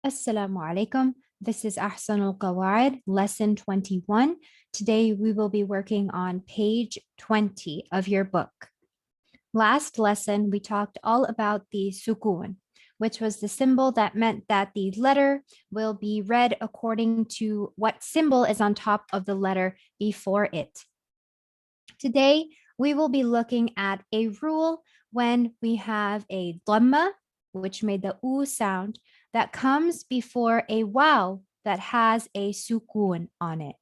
Asalamualaikum. This is Ahsanul Qawaid, lesson 21. Today we will be working on page 20 of your book. Last lesson, we talked all about the sukun, which was the symbol that meant that the letter will be read according to what symbol is on top of the letter before it. Today, we will be looking at a rule when we have a dhamma, which made the u sound, that comes before a waaw that has a sukun on it.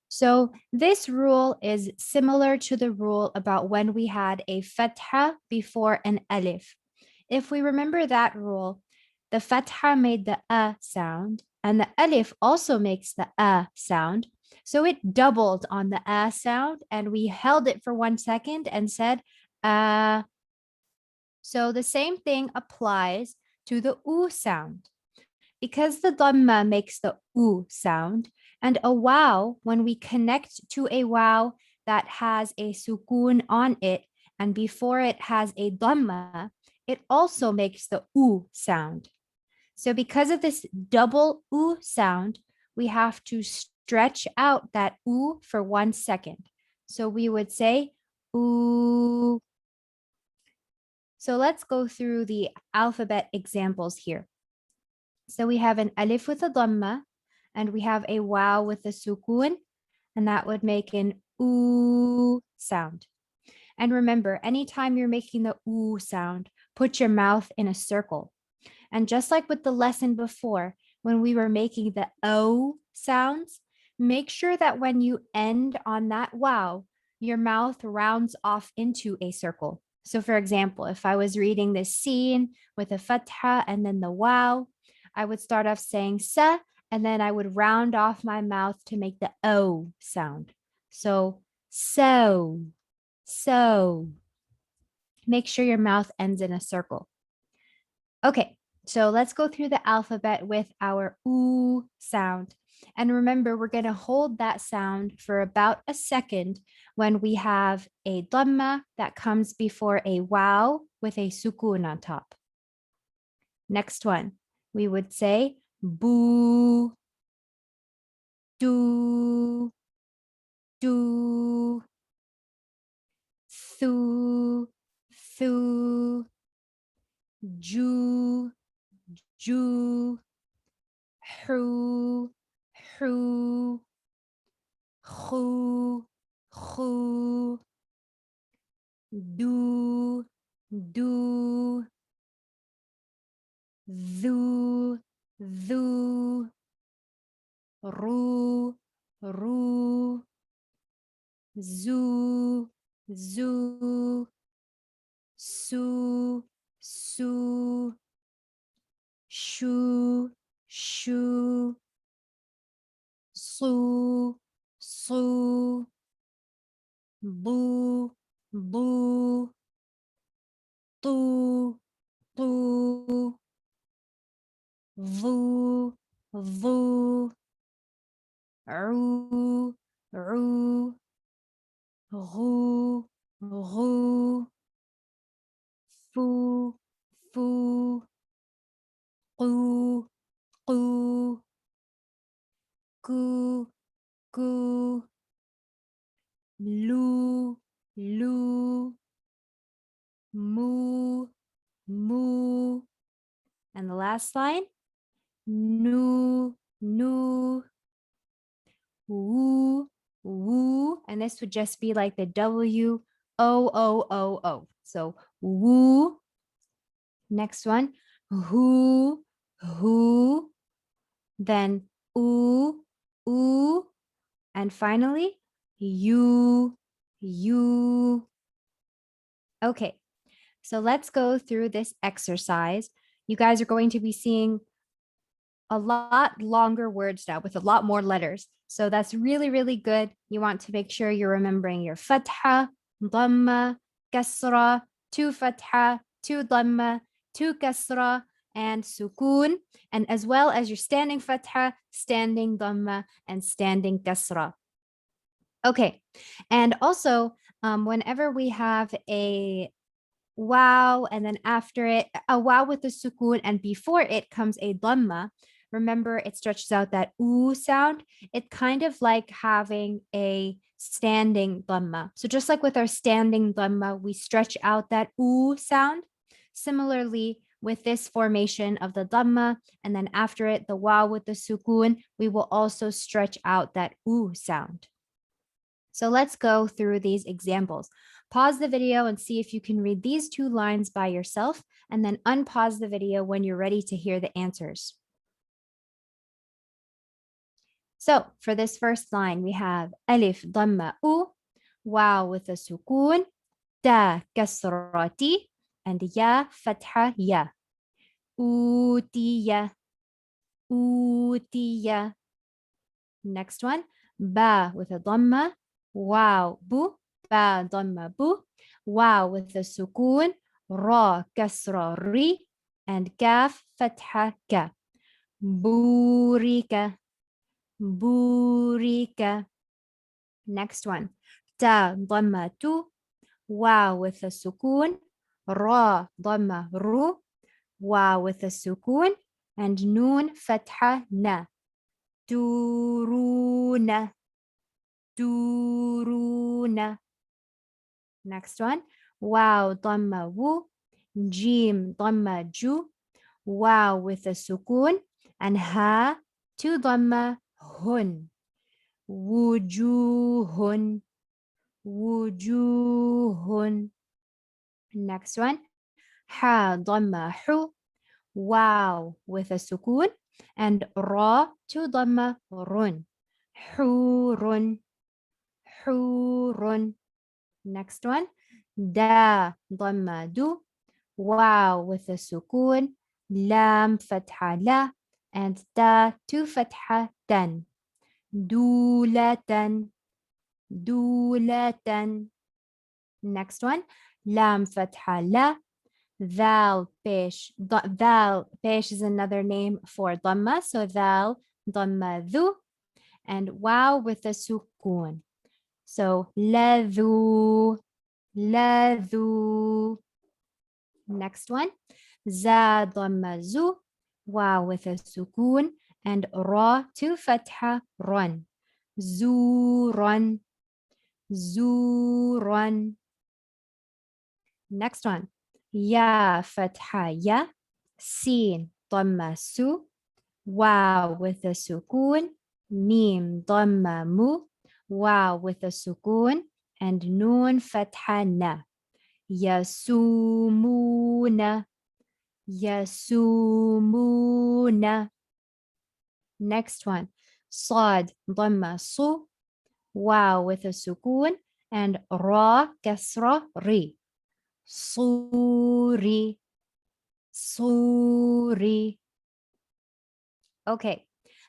So this rule is similar to the rule about when we had a fatha before an alif. If we remember that rule, the fatha made the a sound and the alif also makes the a sound. So it doubled on the a sound and we held it for 1 second and said So the same thing applies to the u sound. Because the dhamma makes the u sound, and a waaw, when we connect to a waaw that has a sukun on it, and before it has a dhamma, it also makes the u sound. So because of this double u sound, we have to stretch out that u for 1 second. So we would say u. So let's go through the alphabet examples here. So we have an alif with a dhamma, and we have a waaw with a sukun, and that would make an oo sound. And remember, anytime you're making the oo sound, put your mouth in a circle. And just like with the lesson before, when we were making the o sounds, make sure that when you end on that waaw, your mouth rounds off into a circle. So for example, if I was reading this scene with a fatha and then the waaw, I would start off saying sa, and then I would round off my mouth to make the o sound. So. Make sure your mouth ends in a circle. Okay, so let's go through the alphabet with our oo sound. And remember, we're going to hold that sound for about a second when we have a dhamma that comes before a waaw with a sukun on top. Next one, we would say boo, do, thu, ju, hu, khu, do, thu, ru, zu, su, shu, su, bu, tu, vu, ru, ru, fu, qu, ku, lu, mu, and the last line, nu, woo, and this would just be like the W, O. So woo. Next one, who, then oo, and finally, you. Okay, so let's go through this exercise. You guys are going to be seeing a lot longer words now with a lot more letters. So that's really, really good. You want to make sure you're remembering your fatha, dhamma, kasra, two fatha, two dhamma, two kasra, and sukun, and as well as your standing fatha, standing dhamma, and standing kasra. Okay, and also whenever we have a wow, and then after it, a wow with the sukun, and before it comes a dhamma. Remember, it stretches out that oo sound. It's kind of like having a standing dhamma. So just like with our standing dhamma, we stretch out that oo sound. Similarly, with this formation of the dhamma, and then after it, the wow with the sukun, we will also stretch out that oo sound. So let's go through these examples. Pause the video and see if you can read these 2 lines by yourself, and then unpause the video when you're ready to hear the answers. So for this first line, we have alif dhamma u, wow with a sukun, ta kasrati, and ya fatha ya. Utiya, utiya. Next one, ba with a dhamma, wow bu, ba dhamma bu, wow with a sukun, ra kasra ri, and kaf fatha ka. Burika, burika. Next one, ta dhamma tu, wow with a sukun, ra dhamma ru, wow with a sukun, and noon fatha na. Turuna, turuna. Next one, wow dhamma wu, jim dhamma ju, wow with a sukun, and ha to dhamma hun. Wujuhun, wujuhun. Next one, ha dhamma hu, wow with a sukun, and ra to dhamma run. Hurun, hurun. Next one, da dhamma du, wow with a sukun, lam fatha la, and ta to fatha tan. Dulatan, dulatan. Next one, lam fatha la, Thal pesh. Thal pesh is another name for dhamma. So thal dhamma dhu, and wow with a sukun. So ladhu, ladhu. Next one, za dhamma zu, wow with a sukun, and ra to fatha run. Zuran, zuran. Next one, ya fatha ya, sin dhamma su, wow with a sukun, mim dhamma mu, wow with a sukun, and noon fatha na. Yasumuna, yasumuna. Next one, sad dhamma su, wow with a sukun, and ra kasra ri. Suri, suri. Okay,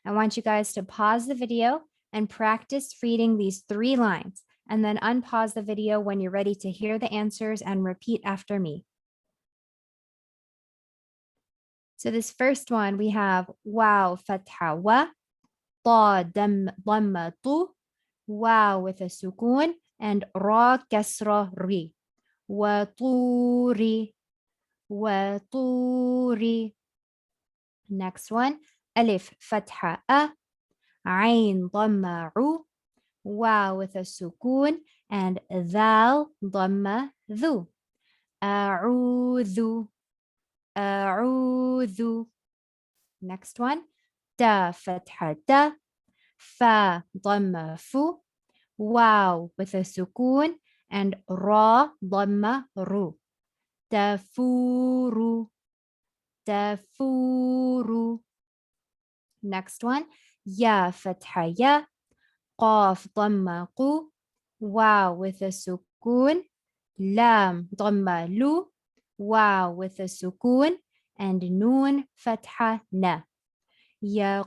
I want you guys to pause the video and practice reading these 3 lines, and then unpause the video when you're ready to hear the answers and repeat after me. So this first one, we have wow fatha wa, ta dhamma tu, wow with a sukun, and ra kasra ri. Wa turi, wa turi. Next one, alif fatha a, ain dhamma u, wow with a sukun, and dhal dhamma dhu. A'udhu, a'udhu. Next one, ta fatha ta, fa dhamma fu, wow with a sukun, and ra dhamma ru. Tafuru, tafuru. Next one, ya fatha ya, qaf dhamma qu, wow with a sukun, lam dhamma lu, wow with a sukun, and noon fatha na. Yaquluna,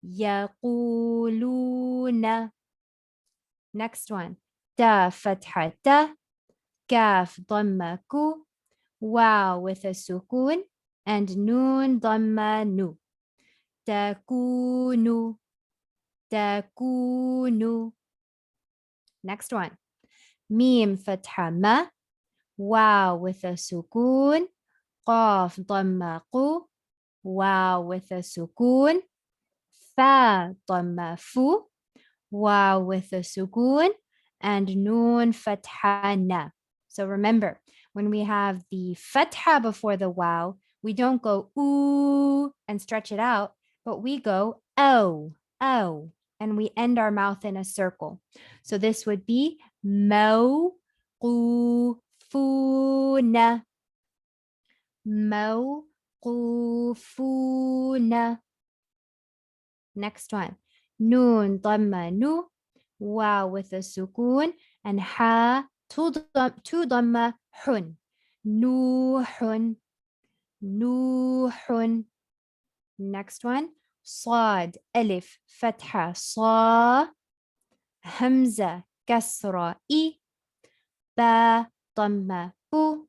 yaquluna. Next one, ta fatha ta, kaf dhamma ku, wow with a sukun, and noon dhamma nu. Takunu, takunu. Next one, Mim fatha ma. Wow with a sukun. Qaf dhamma qu. Wow with a sukun. Fa dhamma fu. Wow with a sukun. And noon fatha na. So remember, when we have the fatha before the wow, we don't go ooh and stretch it out, but we go oh, oh, and we end our mouth in a circle. So this would be mawqufuna, mawqufuna. Next one, noon dhamma nu, wow with a sukun, and ha two dhamma hun, nuhun, nuhun. Next one, صاد ألف فتحة صا همزة كسرة إي با ضمة بو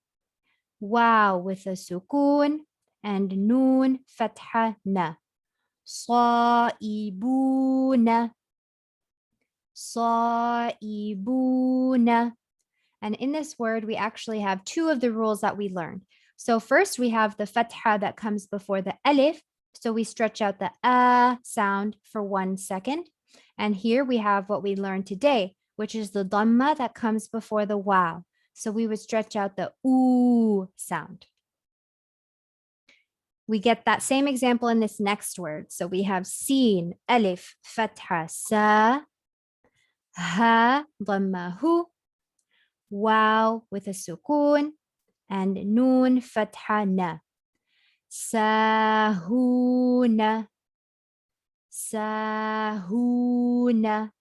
wow with a sukun and noon فتحة نا صائبون صائبون. And in this word, we actually have two of the rules that we learned. So first we have the fatha that comes before the alif. So we stretch out the sound for 1 second. And here we have what we learned today, which is the dhamma that comes before the wow. So we would stretch out the oo sound. We get that same example in this next word. So we have sin, alif, fatha, sa, ha, dhamma, hu, wow with a sukun, and noon fatha na. Sahuna, sahuna.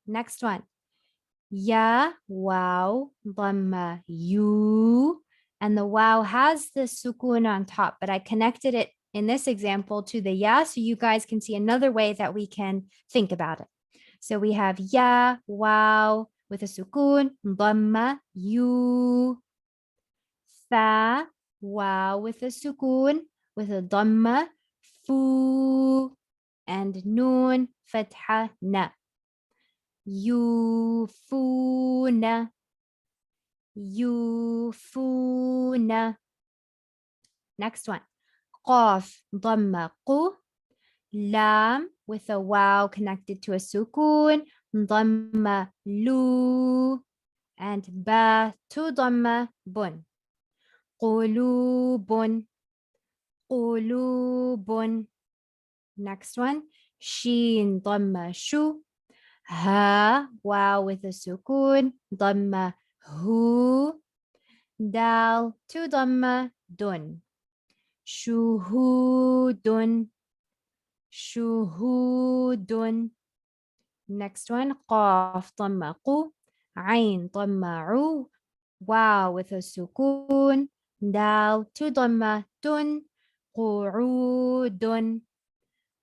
Next one. Ya, wow, dhamma, you. And the wow has the sukun on top, but I connected it in this example to the ya so you guys can see another way that we can think about it. So we have ya, wow, with a sukun, dhamma, you. Fa, wow with a sukun, with a dhamma, fu, and noon, fatha, na. Yufuna, yufuna. Next one. Qaf, dhamma, qu. Lam with a wow connected to a sukun, dhamma, lu. And ba, to dhamma, bun. Qulubun, qulubun. Next one. Sheen, dhamma, shu. Ha, wow with a sukun, dhamma, hu. Dal, to dhamma, dun. Shuhudun, shuhudun. Next one, qaf, dhamma, qu. Ain, dhamma, u. Wow with a sukun. Dal, to dhamma, dun. Qu'udun,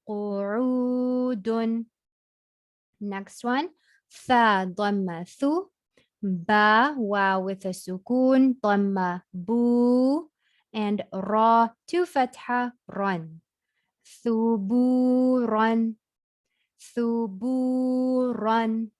qu'udun. Next one, tha, dhamma, thu. Ba, wow with a sukun, dhamma, bu. And ra, to fatha, run. Thuburan, thuburan.